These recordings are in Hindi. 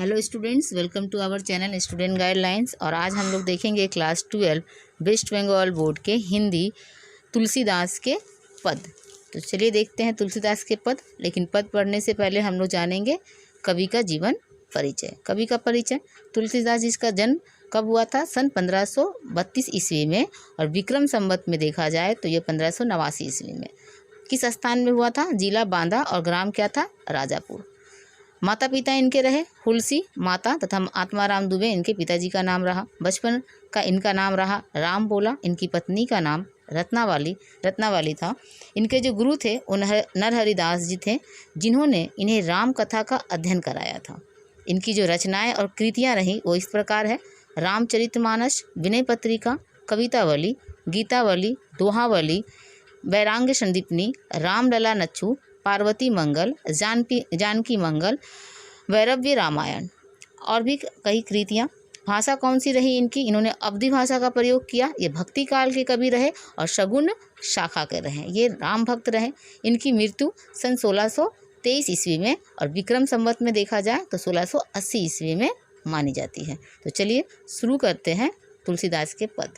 Hello students, welcome to our channel student guidelines. और आज हम लोग देखेंगे क्लास 12 वेस्ट बंगाल बोर्ड के हिंदी तुलसीदास के पद। तो चलिए देखते हैं तुलसीदास के पद। लेकिन पद पढ़ने से पहले हम लोग जानेंगे कवि का जीवन परिचय। कवि का परिचय, तुलसीदास जी का जन्म कब हुआ था? सन 1532 ईस्वी में। और विक्रम संवत में देखा जाए तो ये 1589 ईस्वी में। किस स्थान में हुआ था? जिला बांदा और ग्राम क्या था? राजापुर। माता पिता इनके रहे हुलसी माता तथा आत्माराम दुबे इनके पिताजी का नाम रहा। बचपन का इनका नाम रहा राम बोला। इनकी पत्नी का नाम रत्नावाली था। इनके जो गुरु थे वो नरहरिदास जी थे, जिन्होंने इन्हें राम कथा का अध्ययन कराया था। इनकी जो रचनाएं और कृतियां रही वो इस प्रकार है: रामचरितमानस, विनय पत्रिका, कवितावली, गीतावली, दोहावली, वैराग्य संदीपनी, रामलला नच्छू, पार्वती मंगल, जानकी मंगल, वैरव्य रामायण और भी कई कृतियाँ। भाषा कौन सी रही इनकी? इन्होंने अवधी भाषा का प्रयोग किया। ये भक्ति काल के कवि रहे और शगुन शाखा के रहे। ये राम भक्त रहे। इनकी मृत्यु सन 1623 ईस्वी में और विक्रम संवत में देखा जाए तो 1680 ईस्वी में मानी जाती है। तो चलिए शुरू करते हैं तुलसीदास के पद।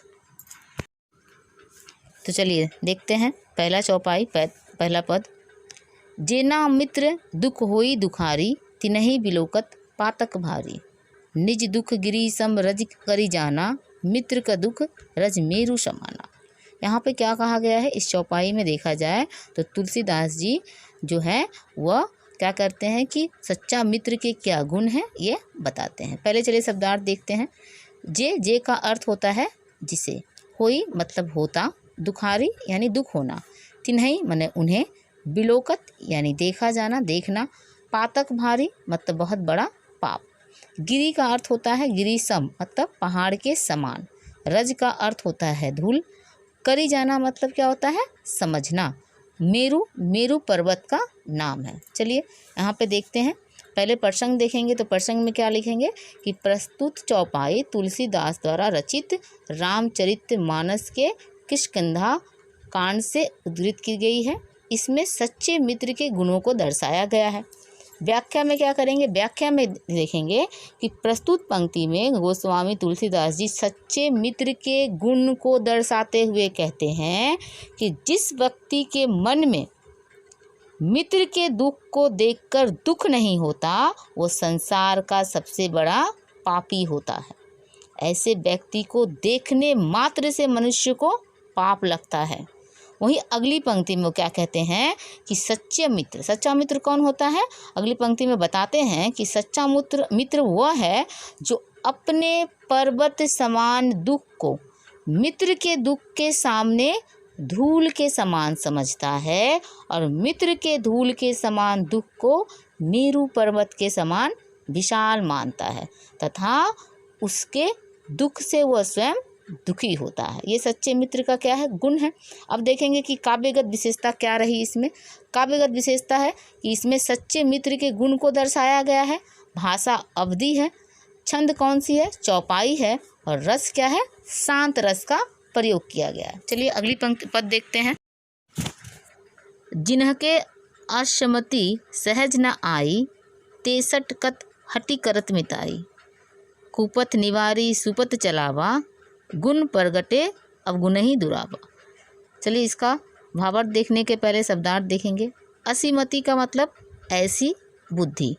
तो चलिए देखते हैं पहला चौपाई, पहला पद। जेना मित्र दुख होई दुखारी, तिनहि बिलोकत पातक भारी। निज दुख गिरी सम रज करी जाना, मित्र का दुख रज मेरु समाना। यहाँ पे क्या कहा गया है? इस चौपाई में देखा जाए तो तुलसीदास जी जो है वह क्या करते हैं कि सच्चा मित्र के क्या गुण हैं ये बताते हैं। पहले चलिए शब्दार्थ देखते हैं। जे का अर्थ होता है जिसे, होई मतलब होता, दुखारी यानी दुख होना, तिन्हि माने उन्हें, बिलोकत यानी देखा जाना, देखना, पातक भारी मतलब बहुत बड़ा पाप। गिरी का अर्थ होता है गिरीसम मतलब पहाड़ के समान। रज का अर्थ होता है धूल। करी जाना मतलब क्या होता है? समझना। मेरु पर्वत का नाम है। चलिए यहाँ पे देखते हैं। पहले प्रसंग देखेंगे तो प्रसंग में क्या लिखेंगे कि प्रस्तुत चौपाई तुलसीदास द्वारा रचित रामचरितमानस के किष्किंधा कांड से उद्धृत की गई है। इसमें सच्चे मित्र के गुणों को दर्शाया गया है। व्याख्या में क्या करेंगे? व्याख्या में देखेंगे कि प्रस्तुत पंक्ति में गोस्वामी तुलसीदास जी सच्चे मित्र के गुण को दर्शाते हुए कहते हैं कि जिस व्यक्ति के मन में मित्र के दुख को देखकर दुख नहीं होता वो संसार का सबसे बड़ा पापी होता है। ऐसे व्यक्ति को देखने मात्र से मनुष्य को पाप लगता है। वहीं अगली पंक्ति में वो क्या कहते हैं कि सच्चा मित्र कौन होता है? अगली पंक्ति में बताते हैं कि सच्चा मित्र वह है जो अपने पर्वत समान दुख को मित्र के दुख के सामने धूल के समान समझता है और मित्र के धूल के समान दुख को मेरु पर्वत के समान विशाल मानता है तथा उसके दुख से वह स्वयं दुखी होता है। ये सच्चे मित्र का क्या है? गुण है। अब देखेंगे कि काव्यगत विशेषता क्या रही इसमें। काव्यगत विशेषता है कि इसमें सच्चे मित्र के गुण को दर्शाया गया है। भाषा अवधी है। छंद कौन सी है? चौपाई है। और रस क्या है? शांत रस का प्रयोग किया गया है। चलिए अगली पंक्ति पद देखते हैं। जिन्हके असमति सहज न आई, तेसठ कत हटी करत मिताई। कुपथ निवारी सुपथ चलावा, गुण प्रगटे अब गुण ही दुरावा। चलिए इसका भावार्थ देखने के पहले शब्दार्थ देखेंगे। असीमति का मतलब ऐसी बुद्धि,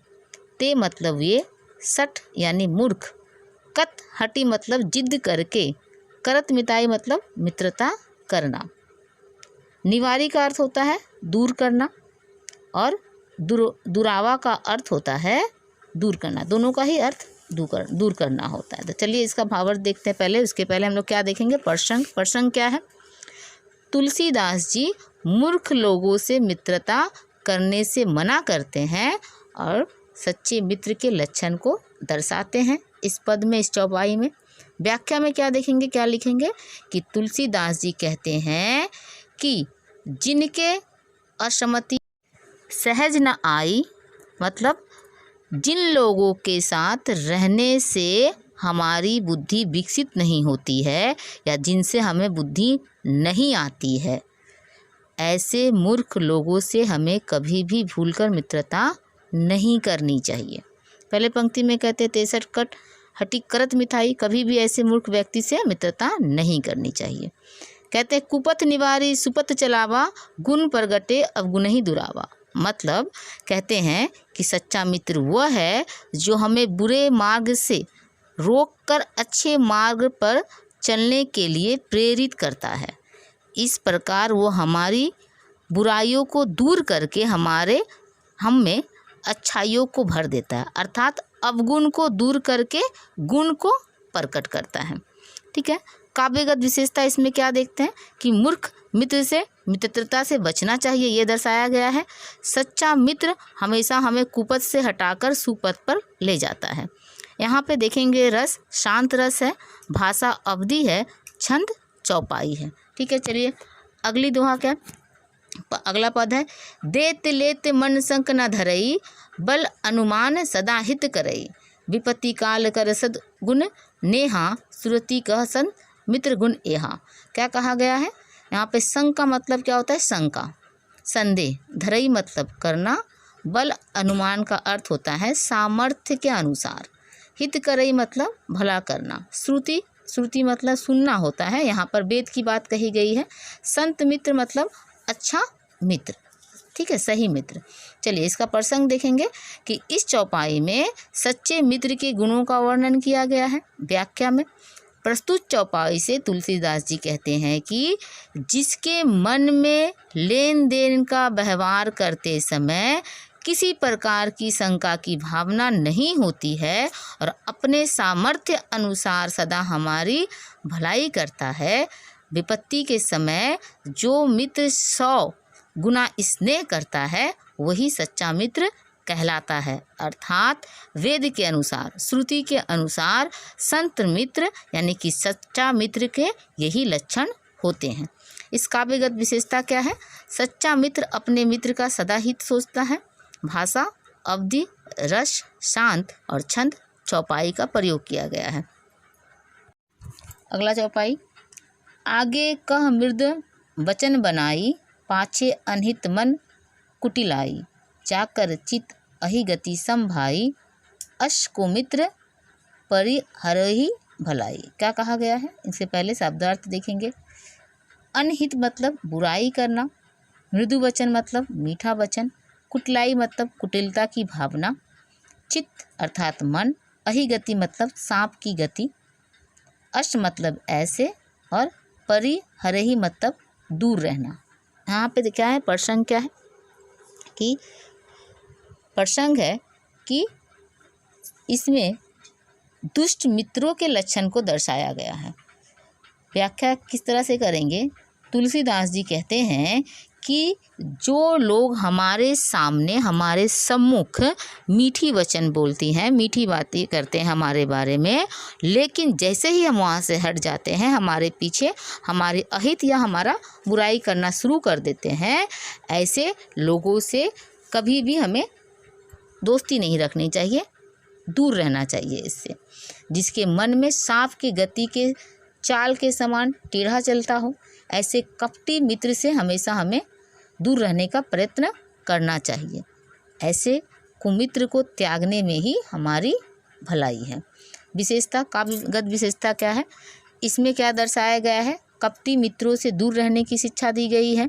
ते मतलब ये, सठ यानी मूर्ख, कत हटी मतलब जिद करके, करत मिताई मतलब मित्रता करना। निवारी का अर्थ होता है दूर करना और दुरावा का अर्थ होता है दूर करना। दोनों का ही अर्थ दूर करना होता है। तो चलिए इसका भावार्थ देखते हैं पहले। उसके पहले हम लोग क्या देखेंगे? प्रसंग क्या है? तुलसीदास जी मूर्ख लोगों से मित्रता करने से मना करते हैं और सच्चे मित्र के लक्षण को दर्शाते हैं इस पद में, इस चौपाई में। व्याख्या में क्या देखेंगे, क्या लिखेंगे कि तुलसीदास जी कहते हैं कि जिनके असमति सहज न आई मतलब जिन लोगों के साथ रहने से हमारी बुद्धि विकसित नहीं होती है या जिनसे हमें बुद्धि नहीं आती है, ऐसे मूर्ख लोगों से हमें कभी भी भूलकर मित्रता नहीं करनी चाहिए। पहले पंक्ति में कहते 63 कट हटी करत मिठाई, कभी भी ऐसे मूर्ख व्यक्ति से मित्रता नहीं करनी चाहिए। कहते कुपथ निवारी सुपथ चलावा, गुण प्रगटे अवगुण ही दुरावा। मतलब कहते हैं कि सच्चा मित्र वह है जो हमें बुरे मार्ग से रोककर अच्छे मार्ग पर चलने के लिए प्रेरित करता है। इस प्रकार वो हमारी बुराइयों को दूर करके हम में अच्छाइयों को भर देता है, अर्थात अवगुण को दूर करके गुण को प्रकट करता है। ठीक है। काव्यगत विशेषता इसमें क्या देखते हैं कि मूर्ख मित्र से मित्रता से बचना चाहिए, ये दर्शाया गया है। सच्चा मित्र हमेशा हमें कुपथ से हटाकर सुपथ पर ले जाता है। यहाँ पे देखेंगे रस शांत रस है, भाषा अवधि है, छंद चौपाई है। ठीक है, चलिए अगली दोहा क्या, अगला पद है देत लेत मन संक न धरई, बल अनुमान सदा हित करई, विपत्ति काल कर सद गुण नेहा, सुरति कह सन मित्र गुण एहा। क्या कहा गया है यहाँ पे? संक का मतलब क्या होता है? शंका, संदेह। धरई मतलब करना, बल अनुमान का अर्थ होता है सामर्थ्य के अनुसार, हित करई मतलब भला करना, श्रुति मतलब सुनना होता है, यहाँ पर वेद की बात कही गई है। संत मित्र मतलब अच्छा मित्र, ठीक है, सही मित्र। चलिए इसका प्रसंग देखेंगे कि इस चौपाई में सच्चे मित्र के गुणों का वर्णन किया गया है। व्याख्या में प्रस्तुत चौपाई से तुलसीदास जी कहते हैं कि जिसके मन में लेन देन का व्यवहार करते समय किसी प्रकार की शंका की भावना नहीं होती है और अपने सामर्थ्य अनुसार सदा हमारी भलाई करता है, विपत्ति के समय जो मित्र 100 गुना स्नेह करता है वही सच्चा मित्र कहलाता है। अर्थात वेद के अनुसार, श्रुति के अनुसार संत मित्र यानी कि सच्चा मित्र के यही लक्षण होते हैं। इस काव्यगत विशेषता क्या है? सच्चा मित्र अपने मित्र का सदा हित सोचता है। भाषा अवधि, रस शांत और छंद चौपाई का प्रयोग किया गया है। अगला चौपाई, आगे कह मृद वचन बनाई, पाछे अनहित मन कुटिलाई, जाकर चित अहि गति संभाई, अश को मित्र परिहरहि भलाई। क्या कहा गया है? इससे पहले शब्दार्थ देखेंगे। अनहित मतलब बुराई करना, मृदु वचन मतलब मीठा वचन, कुटिलाई मतलब कुटिलता की भावना, चित्त अर्थात मन, अहि गति मतलब सांप की गति, अश मतलब ऐसे और परिहरहि मतलब दूर रहना। यहाँ पे क्या है? प्रसंग क्या है कि प्रसंग है कि इसमें दुष्ट मित्रों के लक्षण को दर्शाया गया है। व्याख्या किस तरह से करेंगे? तुलसीदास जी कहते हैं कि जो लोग हमारे सामने, हमारे सम्मुख मीठी वचन बोलती हैं, मीठी बातें करते हैं हमारे बारे में, लेकिन जैसे ही हम वहाँ से हट जाते हैं, हमारे पीछे हमारे अहित या हमारा बुराई करना शुरू कर देते हैं, ऐसे लोगों से कभी भी हमें दोस्ती नहीं रखनी चाहिए, दूर रहना चाहिए इससे। जिसके मन में सांप की गति के चाल के समान टेढ़ा चलता हो, ऐसे कपटी मित्र से हमेशा हमें दूर रहने का प्रयत्न करना चाहिए। ऐसे कुमित्र को त्यागने में ही हमारी भलाई है। विशेषता, काव्यगत विशेषता क्या है? इसमें क्या दर्शाया गया है? कपटी मित्रों से दूर रहने की शिक्षा दी गई है।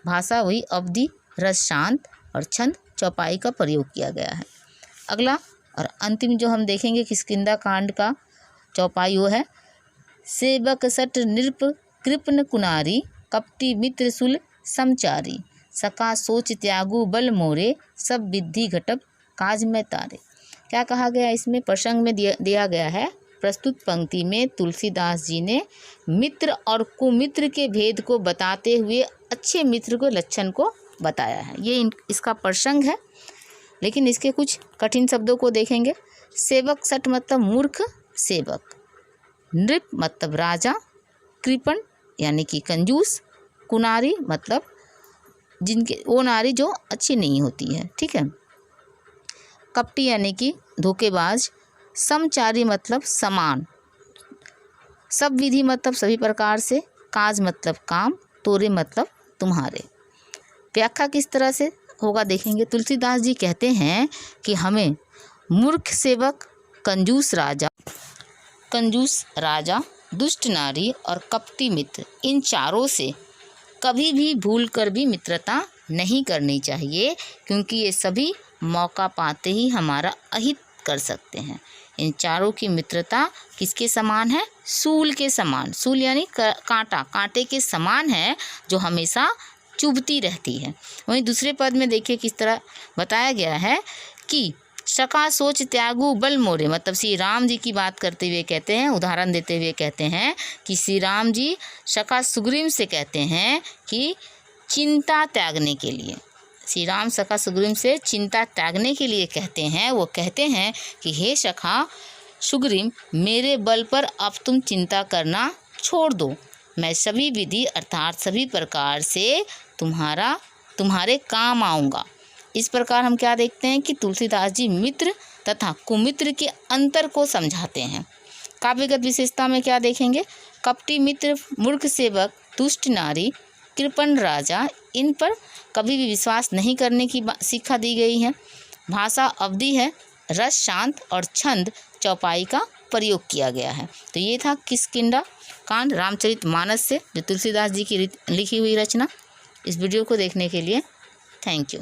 भाषा वही अवधि, रस शांत और छंद चौपाई का प्रयोग किया गया है। अगला और अंतिम जो हम देखेंगे किष्किंधा कांड का चौपाई वो है, सेवक सट नृप कृपन कुनारी, कपटी मित्र सुल समचारी, सका सोच त्यागु बल मोरे, सब विद्धि घटप काज में तारे। क्या कहा गया? इसमें प्रसंग में दिया गया है। प्रस्तुत पंक्ति में तुलसीदास जी ने मित्र और कुमित्र के भेद को बताते हुए अच्छे मित्र को लक्षण को बताया है। ये इसका प्रसंग है, लेकिन इसके कुछ कठिन शब्दों को देखेंगे। सेवक सट मतलब मूर्ख सेवक, नृप मतलब राजा, कृपण यानी कि कंजूस, कुनारी मतलब जिनके वो नारी जो अच्छी नहीं होती है, ठीक है, कपटी यानी कि धोखेबाज, समचारी मतलब समान, सब विधि मतलब सभी प्रकार से, काज मतलब काम, तोरे मतलब तुम्हारे। व्याख्या किस तरह से होगा देखेंगे। तुलसीदास जी कहते हैं कि हमें मूर्ख सेवक, कंजूस राजा, दुष्ट नारी और कपटी मित्र, इन चारों से कभी भी भूल कर भी मित्रता नहीं करनी चाहिए, क्योंकि ये सभी मौका पाते ही हमारा अहित कर सकते हैं। इन चारों की मित्रता किसके समान है? सूल के समान। सूल यानी कांटे के समान है, जो हमेशा चुभती रहती है। वहीं दूसरे पद में देखिए किस तरह बताया गया है कि सका सोच त्यागु बल मोरे, मतलब श्री राम जी की बात करते हुए कहते हैं, उदाहरण देते हुए कहते हैं कि श्री राम जी सका सुग्रीव से कहते हैं कि चिंता त्यागने के लिए, श्री राम सखा सुग्रीव से चिंता त्यागने के लिए कहते हैं। वो कहते हैं कि हे सखा सुग्रीव, मेरे बल पर अब तुम चिंता करना छोड़ दो, मैं सभी विधि अर्थात सभी प्रकार से तुम्हारे काम आऊँगा। इस प्रकार हम क्या देखते हैं कि तुलसीदास जी मित्र तथा कुमित्र के अंतर को समझाते हैं। काव्यगत विशेषता में क्या देखेंगे? कपटी मित्र, मूर्ख सेवक, दुष्ट नारी, कृपण राजा, इन पर कभी भी विश्वास नहीं करने की शिक्षा दी गई है। भाषा अवधि है, रस शांत और छंद चौपाई का प्रयोग किया गया है। तो ये था किष्किंधा कांड रामचरितमानस से, जो तुलसीदास जी की लिखी हुई रचना। इस वीडियो को देखने के लिए थैंक यू।